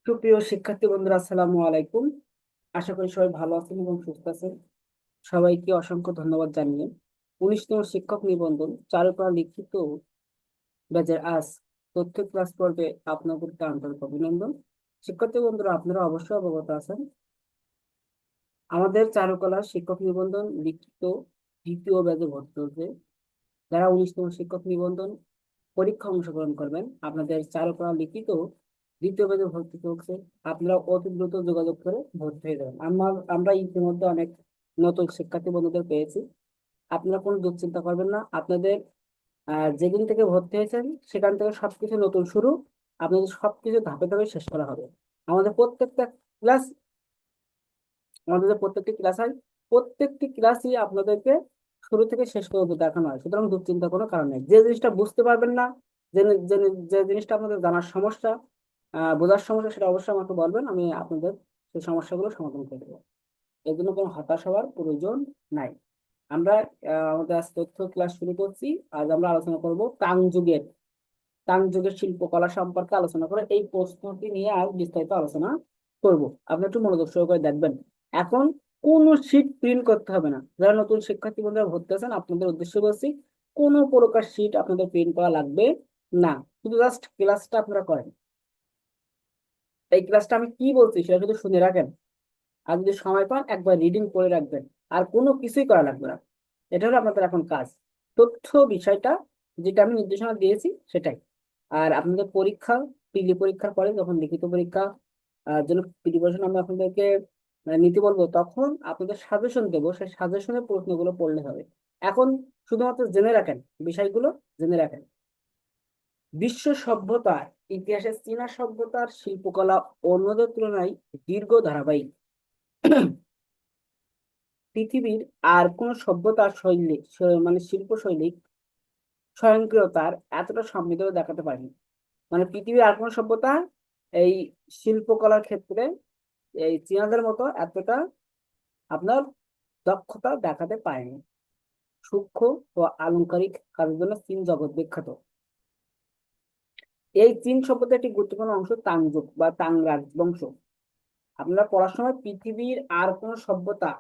সুপ্রিয় শিক্ষার্থী বন্ধুরা, আসসালামু আলাইকুম। আশা করি সবাই ভালো আছেন এবং সুস্থ আছেন। সবাইকে অসংখ্য ধন্যবাদ জানিয়ে 19তম শিক্ষক নিবন্ধন চারুকলা লিখিত ব্যাচের আজ তথ্য ক্লাস পর্বে আপনাদেরকে আন্তরিক অভিনন্দন। শিক্ষার্থী বন্ধুরা, আপনারা অবশ্যই অবগত আছেন আমাদের চারুকলা শিক্ষক নিবন্ধন লিখিত দ্বিতীয় ব্যাচে ভর্তি হচ্ছে। যারা 19তম শিক্ষক নিবন্ধন পরীক্ষা অংশগ্রহণ করবেন, আপনাদের চারুকলা লিখিত দ্বিতীয় ব্যাচে ভর্তি চলছে। আপনারা অতি দ্রুত যোগাযোগ করে ভর্তি হয়ে যাবেন। আমরা ইতিমধ্যে অনেক নতুন শিক্ষার্থী বন্ধুদের পেয়েছি। আপনারা কোনো দুশ্চিন্তা করবেন না। আপনাদের যেদিন থেকে ভর্তি হয়েছেন সেখান থেকে সবকিছু নতুন শুরু। আপনাদের সবকিছু ধাপে ধাপে শেষ করা হবে। আমাদের প্রত্যেকটা ক্লাস আমাদের যে প্রত্যেকটি ক্লাস হয়, প্রত্যেকটি ক্লাসই আপনাদেরকে শুরু থেকে শেষ পর্যন্ত দেখানো হয়। সুতরাং দুশ্চিন্তার কোনো কারণ নেই। যে জিনিসটা বুঝতে পারবেন না, যে যে যে জিনিসটা আপনাদের জানার সমস্যা, বোঝার সমস্যা, সেটা অবশ্যই আমাকে বলবেন। আমি আপনাদের সেই সমস্যাগুলো সমাধান করে দেবো। এর জন্য কোনো হতাশ হওয়ার প্রয়োজন নাই। আমরা আমাদের আজ তথ্য ক্লাস শুরু করছি। আজ আমরা আলোচনা করব তাং যুগের শিল্পকলা সম্পর্কে আলোচনা করে এই প্রশ্নটি নিয়ে আজ বিস্তারিত আলোচনা করব। আপনি একটু মনোযোগ সহকারে দেখবেন। এখন কোনো শীট প্রিন্ট করতে হবে না। যারা নতুন শিক্ষার্থী বন্ধুরা ভর্তি আছেন, আপনাদের উদ্দেশ্যে বলছি, কোনো প্রকার শীট আপনাদের প্রিন্ট করা লাগবে না। শুধু জাস্ট ক্লাসটা আপনারা করেন। এই ক্লাসটা আমি কি বলছি সেটা শুধু শুনে রাখেন। আর যদি সময় পান একবার রিডিং করে রাখবেন। আর কোনো কিছুই করা লাগবে না। এটা হলো আপনাদের এখন কাজ। তথ্য বিষয়টা যেটা আমি নির্দেশনা দিয়েছি সেটাই। আর আপনাদের পরীক্ষা, পিলি পরীক্ষার পরে যখন লিখিত পরীক্ষা জন্য প্রিপারেশন আমরা আপনাদেরকে নিতে বলবো, তখন আপনাদের সাজেশন দেবো। সেই সাজেশনের প্রশ্নগুলো পড়লে হবে। এখন শুধুমাত্র জেনে রাখেন, বিষয়গুলো জেনে রাখেন। বিশ্ব সভ্যতার ইতিহাসে চীনা সভ্যতার শিল্পকলা অন্যদের তুলনায় দীর্ঘ ধারাবাহিক। পৃথিবীর আর কোন সভ্যতার শৈলী মানে শিল্পশৈলী স্বয়ংক্রিয়তার এতটা সমৃদ্ধ দেখাতে পারেনি। মানে পৃথিবীর আর কোন সভ্যতা এই শিল্পকলার ক্ষেত্রে এই চীনাদের মতো এতটা আপনার দক্ষতা দেখাতে পারেনি। সূক্ষ্ম ও আলংকারিক কাজের জন্য চীন জগৎ বিখ্যাত। এই চীন সভ্যতার একটি গুরুত্বপূর্ণ অংশ তাংযুগ বা তাং রাজবংশ। আপনারা পড়ার সময় পৃথিবীর আর কোন সভ্যতা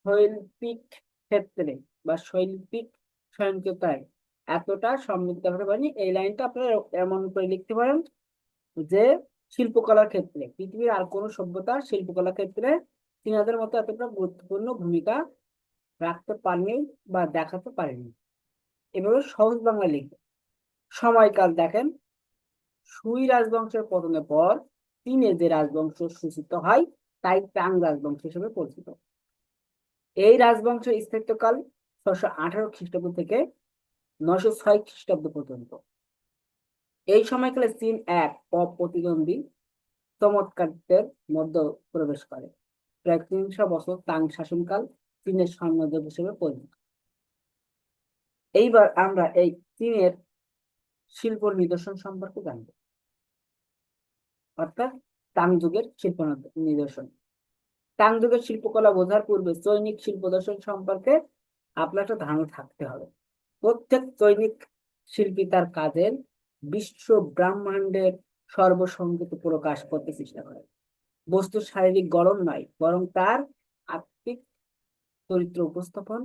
শৈল্পিক ক্ষেত্রে বা শৈল্পিক স্বয়ংক্রিয়তায় এতটা সমৃদ্ধ হতে পারেনি, এই লাইনটা আপনারা এমন করে লিখতে পারেন যে শিল্পকলার ক্ষেত্রে পৃথিবীর আর কোনো সভ্যতা শিল্পকলার ক্ষেত্রে চীনাদের মতো এতটা গুরুত্বপূর্ণ ভূমিকা রাখতে পারেনি বা দেখাতে পারেনি। এভাবে সহজ বাংলা লিখবে। সময়কাল দেখেন, সুই রাজবংশের পতনের পর চীনে যে রাজবংশ সূচিত হয় তাই তাং রাজবংশ হিসেবে পরিচিত। এই রাজবংশের স্থায়িত্বকাল 618 খ্রিস্টাব্দ থেকে 906 খ্রিস্টাব্দ পর্যন্ত। এই সময়কালে চীন এক অপ্রতিদ্বন্দ্বী চমৎকারদের মধ্যে প্রবেশ করে। প্রায় 300 বছর তাং শাসনকাল চীনের স্বর্ণযুগ হিসেবে পরিচিত। এইবার আমরা এই চীনের শিল্প নিদর্শন সম্পর্কে জানব, অর্থাৎ তাং যুগের শিল্প নিদর্শন। তাং যুগের শিল্পকলা বোঝার পূর্বে চৈনিক শিল্প দর্শন সম্পর্কে আপনার একটা ধারণা থাকতে হবে। প্রত্যেক চৈনিক শিল্পী তার কাজের বিশ্ব ব্রহ্মাণ্ডের সর্বসঙ্গীত প্রকাশ করতে চেষ্টা করে। বস্তুর শারীরিক গড়ন নয়, বরং তার আত্মিক চরিত্র উপস্থাপন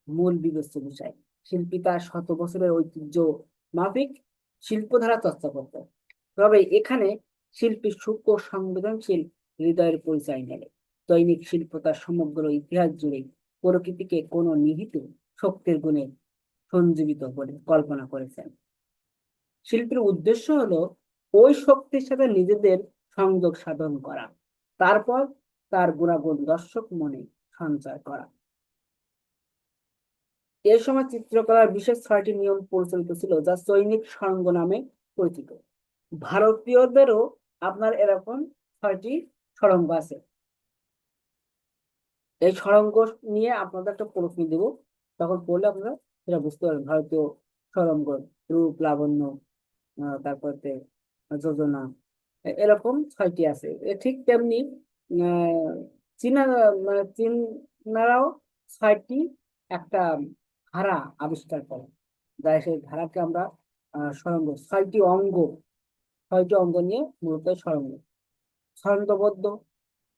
মূল বিবেচ্য বিষয়। শিল্পী তার শত বছরের ঐতিহ্য মাফিক শিল্পধারা চর্চা করত। তবে এখানে শিল্পী সূক্ষ্ম সংবেদনশীল হৃদয়ের পরিচয় মেলে। দৈনিক শিল্প তার সমগ্র ইতিহাস জুড়ে প্রকৃতিকে কোনো নিহিত শক্তির গুণে সঞ্জীবিত করে কল্পনা করেছেন। শিল্পীর উদ্দেশ্য হলো ওই শক্তির সাথে নিজেদের সংযোগ সাধন করা, তারপর তার গুণাগুণ দর্শক মনে সঞ্চয় করা। এ সময় চিত্রকলার বিশেষ 6টি নিয়ম প্রচলিত ছিল, যা চৈনিক সরঙ্গ নামে পরিচিত। ভারতীয়দেরও আপনার এরকম 6টি সরঙ্গ আছে। এই সরঙ্গ নিয়ে আপনাদের একটা প্রশ্ন দেব, তখন পড়লে আপনারা সেটা বুঝতে পারবেন। ভারতীয় সরঙ্গ, রূপ, লাবণ্য, তারপর যোজনা, এরকম 6টি আছে। ঠিক তেমনি আহ চীনা মানে চীনারাও 6টি একটা ধারা আবিষ্কার করে, যা সেই ধারাকে আমরা সরঙ্গ, 6টি অঙ্গ নিয়ে মূলত সরঙ্গ। ছন্দবদ্ধ,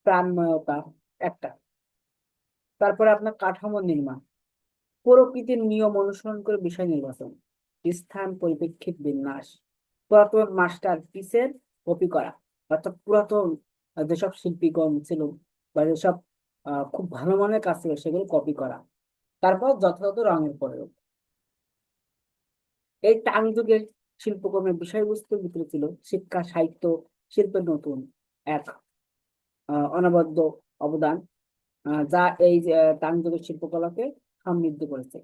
প্রাণময়তা একটা। তারপরে আপনার কাঠামো নির্মাণ, প্রকৃতির নিয়ম অনুসরণ করে বিষয় নির্বাচন, স্থান পরিপ্রেক্ষিত বিন্যাস, পুরাতন মাস্টার পিসের কপি করা, অর্থাৎ পুরাতন যেসব শিল্পীগণ ছিল বা যেসব খুব ভালো মানের কাজ ছিল সেগুলো কপি করা। তারপর যথাযথ রঙের প্রয়োগ। এই টাং যুগের শিল্পকর্মের বিষয়বস্তুর ভিতরে ছিল শিক্ষা, সাহিত্য, শিল্পের নতুন এক অনবদ্য অবদান, যা এই যে টাং যুগের শিল্পকলাকে সমৃদ্ধ করেছে।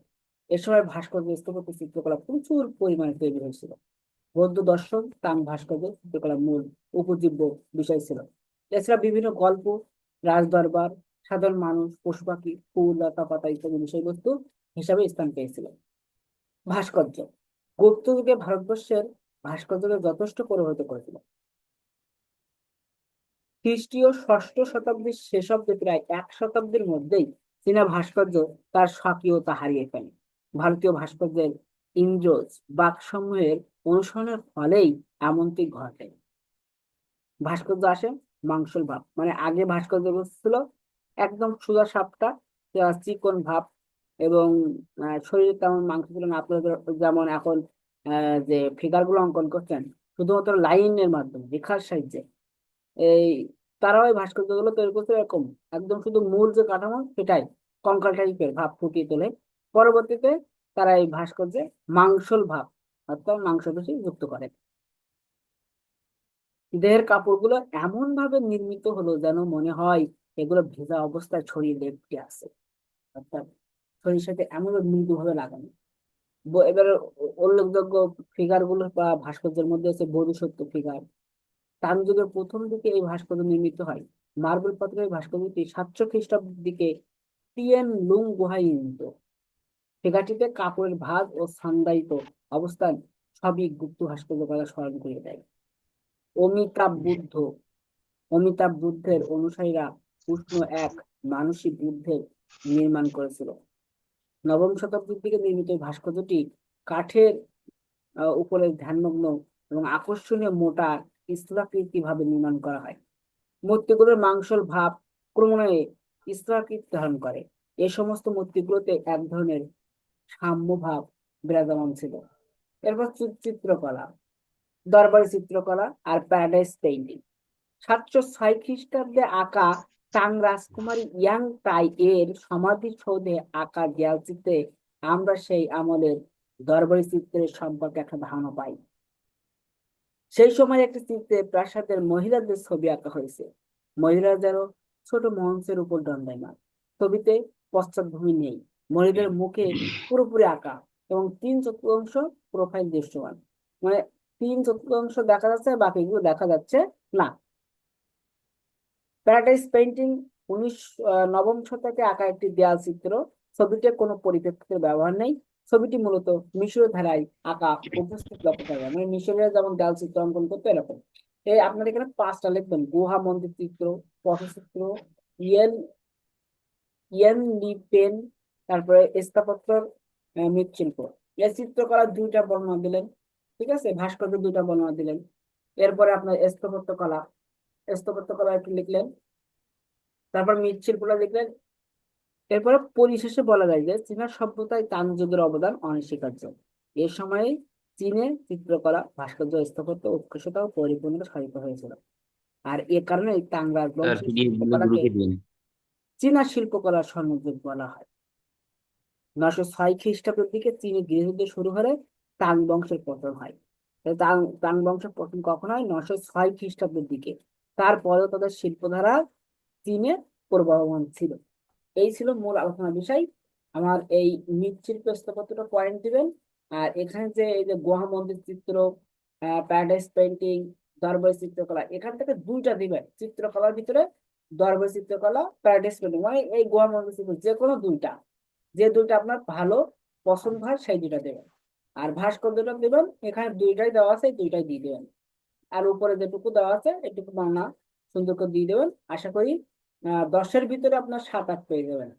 এ সময় ভাস্কর্য, স্থাপত্য, চিত্রকলা প্রচুর পরিমাণে তৈরি হয়েছিল। বৌদ্ধ দর্শন টাং ভাস্কর্য চিত্রকলার মূল উপজীব্য বিষয় ছিল। এছাড়া বিভিন্ন গল্প, রাজদরবার, সাধারণ মানুষ, পশু পাখি, ফুল, লতা পাতা ইত্যাদি বিষয়বস্তু হিসাবে স্থান পেয়েছিল। ভাস্কর্য গুপ্ত যুগে ভারতবর্ষের ভাস্কর্যকে যথেষ্ট প্রভাবিত করেছিল। খ্রিস্টীয় ষষ্ঠ শতাব্দীর শেষার্ধে প্রায় এক শতাব্দীর মধ্যেই চীনা ভাস্কর্য তার স্বকীয়তা হারিয়ে ফেলে। ভারতীয় ভাস্কর্যের ইন্দ্রজ বাকসমূহের অনুসরণের ফলেই এমনটি ঘটে। ভাস্কর্য আসে মাংসল ভাব, মানে আগে ভাস্কর্য ছিল একদম সোজা সাপটা, চিকন ভাব, এবং শরীরে তেমন মাংস ছিল না। আপনাদের যেমন এখন যে ফিগার গুলো অঙ্কন করছেন শুধুমাত্র লাইনের মাধ্যমে, রেখার সাহায্যে, এই তারা ওই ভাস্কর্য গুলো তৈরি করতে এরকম একদম শুধু মূল যে কাঠামো সেটাই কঙ্কাল টাইপের ভাব ফুটিয়ে তোলে। পরবর্তীতে তারা এই ভাস্কর্যে মাংসল ভাব অর্থাৎ মাংস পেশি যুক্ত করে। দেহের কাপড়গুলো এমন ভাবে নির্মিত হলো যেন মনে হয় এগুলো ভেজা অবস্থায় ছড়িয়ে লেপটে আছে, অর্থাৎ শরীরের সাথে এমন মৃদু ভাবে লাগানো। এবারে উল্লেখযোগ্য ফিগার গুলো বা ভাস্কর্যের মধ্যে আছে বোধিসত্ত্ব ফিগার। তাং যুগের প্রথম দিকে এই ভাস্কর্য নির্মিত হয়। মার্বেল পাথরের এই ভাস্কর্যটি 700 খ্রিস্টাব্দের দিকে টিয়েন লুং গুহায় নির্মিত। ফিগারটিতে কাপড়ের ভাঁজ ও সন্দায়িত অবস্থান সবই গুপ্ত ভাস্কর্য করা স্মরণ করিয়ে দেয়। অমিতাভ বুদ্ধ, অমিতাভ বুদ্ধের অনুসারীরা উষ্ণ এক মানসিক বুদ্ধের নির্মাণ করেছিল। নবম শতাব্দীর দিকে নির্মিত এই ভাস্কর্যটি কাঠের উপরে ধ্যানমগ্ন এবং আকর্ষণীয় মোটা স্থলাকৃতি ভাবে নির্মাণ করা হয়। মূর্তিগুলোর মাংসল ভাব ক্রমান্বয়ে স্থলাকৃতি ধারণ করে। এই সমস্ত মূর্তিগুলোতে এক ধরনের সাম্য ভাব বিরাজমান ছিল। এরপর চিত্রকলা, দরবারি চিত্রকলা আর প্যারাডাইস পেইন্টিং। 706 খ্রিস্টাব্দে আঁকা চাং রাজকুমারী ইয়াং তাই এর সমাধিসৌধে আঁকা দেয়াল চিত্রে আমরা সেই আমলের দরবারি চিত্রের সম্পর্কে একটা ধারণা পাই। সেই সময় একটি চিত্রে প্রাসাদের মহিলাদের ছবি আঁকা হয়েছে। মহিলারা যেন ছোট মঞ্চের উপর দণ্ডায়মান। ছবিতে পশ্চাৎভূমি নেই, মহিলাদের মুখে পুরোপুরি আঁকা এবং 3/4 প্রোফাইল দৃশ্যমান, মানে 3/4 দেখা যাচ্ছে, বাকিগুলো দেখা যাচ্ছে না। প্যারাডাইস পেইন্টিং নবম শতকে আঁকা একটি দেয়াল চিত্র। ছবিতে কোনো পরিপ্রেক্ষিতের ব্যবহার নেই। ছবিটি মূলত মিশরীয় ধারায় আঁকা উপস্থিত লক্ষ্য করা যায়, মানে মিশরীয় যেমন দেয়াল চিত্র অঙ্কন করতে এরকম। এই আপনার এখানে 5টা লিখবেন: গুহা মন্দির চিত্র, পটচিত্র, ইয়েন ইয়েন লি পেন, তারপরে স্থাপত্য, মৃৎশিল্প। এই চিত্রকলার 2টা বর্ণনা দিলেন, ঠিক আছে, ভাস্কর্য 2টা বর্ণনা দিলেন। এরপরে আপনার স্থাপত্য কলা, স্থাপত্য কলা একটু লিখলেন, তারপর মৃৎশিল্পটা লিখলেন। এরপরে পরিশেষে বলা যায় যে চীনা সভ্যতায় তাং যুগের অবদান অনস্বীকার্য। এ সময়ে চীনে চিত্রকলা, ভাস্কর্য, স্থাপত্য উৎকর্ষতা ও পরিপূর্ণতা সাধিত হয়েছিল। আর এ কারণে তাং স্যার রাজবংশের পিডিএফ গুলো শিল্পকলাকে গ্রুপে দিন। চীনা শিল্পকলার স্বর্ণযুগ বলা হয়। 906 খ্রিস্টাব্দের দিকে চীনে গৃহযুদ্ধ শুরু হলে তাং বংশের পতন হয়। তাং তাং বংশের পতন কখন হয়? 906 খ্রিস্টাব্দের দিকে। তারপরেও তাদের শিল্পধারা চীনে প্রবহমান ছিল। এই ছিল মূল আলোচনার বিষয়। আমার এই মৃৎশিল্প স্থাপত্যটা পয়েন্ট দিবেন। আর এখানে যে এই যে গুহা মন্দির চিত্র, প্যারাডাইস পেইন্টিং, দরবারি চিত্রকলা, এখান থেকে 2টা দিবেন চিত্রকলার ভিতরে। দরবারি চিত্রকলা, প্যারাডাইস পেইন্টিং, মানে এই গুহা মন্দির চিত্র যে কোনো 2টা, যে 2টা আপনার ভালো পছন্দ হয় সেই 2টা দেবেন। আর ভাস্কর্যটা দেবেন, এখানে 2টাই দেওয়া আছে, 2টাই দিয়ে দেবেন। আর উপরে যেটুকু দেওয়া আছে এটুকু বাংলা সুন্দর করে দিয়ে দেবেন। আশা করি 10-এর ভিতরে আপনার 7-8 পেয়ে যাবেন।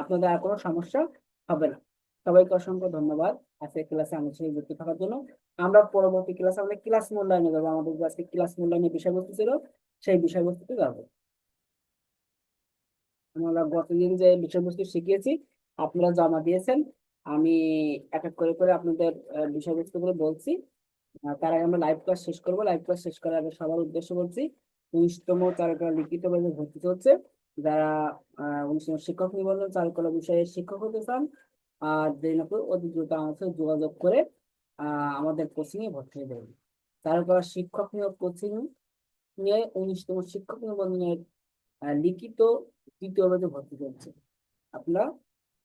আপনাদের আর কোনো সমস্যা হবে না। সবাইকে অসংখ্য ধন্যবাদ। আজকে ক্লাসে আমাদের সাথে যুক্ত থাকার জন্য। আমরা পরবর্তী ক্লাসে আমাদের ক্লাস মূল্যায়নে যাবো। আমাদের যে আজকে ক্লাস মূল্যায়নের বিষয়বস্তু ছিল, সেই বিষয়বস্তুতে যাবো। আমরা গতদিন যে বিষয়বস্তু শিখিয়েছি আপনারা জমা দিয়েছেন। আমি এক এক করে করে আপনাদের বিষয়বস্তুগুলো বলছি। তার আগে আমরা লাইভ ক্লাস শেষ করবো। লাইভ ক্লাস শেষ করার আগে সবার উদ্দেশ্য বলছি, 19তম চারুকলা লিখিত ভাবে ভর্তি চলছে। যারা 19তম শিক্ষক নিবন্ধন চারুকলা বিষয়ে শিক্ষক হতে চান, আর দেরি না করে অতি দ্রুত আমার সাথে যোগাযোগ করে আমাদের কোচিং এ ভর্তি হয়ে যাবেন। চারুকলা শিক্ষক নিয়োগ কোচিং নিয়ে 19তম শিক্ষক নিবন্ধনের লিখিত তৃতীয় ব্যাচে ভর্তি চলছে। আপনারা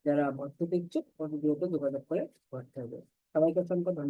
যারা ভর্তি হতে ইচ্ছুক অতি দ্রুত যোগাযোগ করে ভর্তি হবে। সবাইকে অসংখ্য ধন্যবাদ।